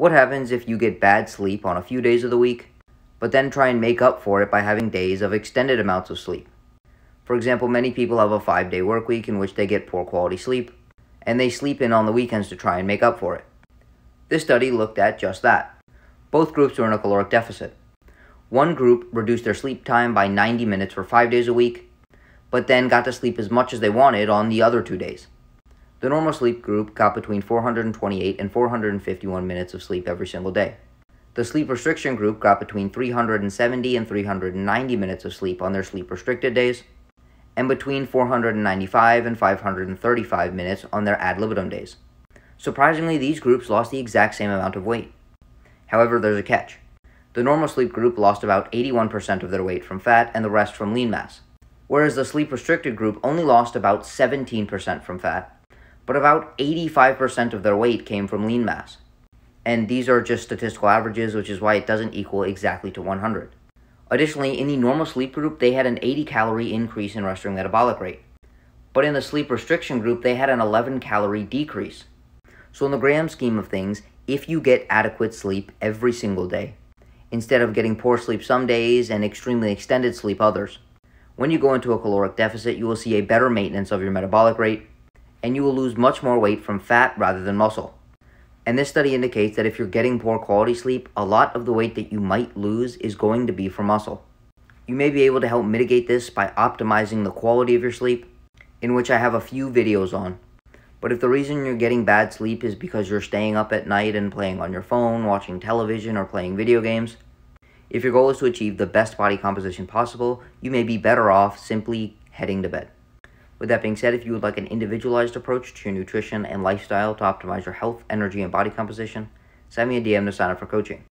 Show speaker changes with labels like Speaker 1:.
Speaker 1: What happens if you get bad sleep on a few days of the week, but then try and make up for it by having days of extended amounts of sleep? For example, many people have a 5-day work week in which they get poor quality sleep, and they sleep in on the weekends to try and make up for it. This study looked at just that. Both groups were in a caloric deficit. One group reduced their sleep time by 90 minutes for 5 days a week, but then got to sleep as much as they wanted on the other 2 days. The normal sleep group got between 428 and 451 minutes of sleep every single day. The sleep restriction group got between 370 and 390 minutes of sleep on their sleep restricted days, and between 495 and 535 minutes on their ad libitum days. Surprisingly, these groups lost the exact same amount of weight. However, there's a catch. The normal sleep group lost about 81% of their weight from fat and the rest from lean mass, whereas the sleep restricted group only lost about 17% from fat, but about 85% of their weight came from lean mass. And these are just statistical averages, which is why it doesn't equal exactly to 100. Additionally, in the normal sleep group, they had an 80-calorie increase in resting metabolic rate. But in the sleep restriction group, they had an 11-calorie decrease. So in the grand scheme of things, if you get adequate sleep every single day, instead of getting poor sleep some days and extremely extended sleep others, when you go into a caloric deficit, you will see a better maintenance of your metabolic rate, and you will lose much more weight from fat rather than muscle. And this study indicates that if you're getting poor quality sleep, a lot of the weight that you might lose is going to be from muscle. You may be able to help mitigate this by optimizing the quality of your sleep, in which I have a few videos on. But if the reason you're getting bad sleep is because you're staying up at night and playing on your phone, watching television, or playing video games, if your goal is to achieve the best body composition possible, you may be better off simply heading to bed. With that being said, if you would like an individualized approach to your nutrition and lifestyle to optimize your health, energy, and body composition, send me a DM to sign up for coaching.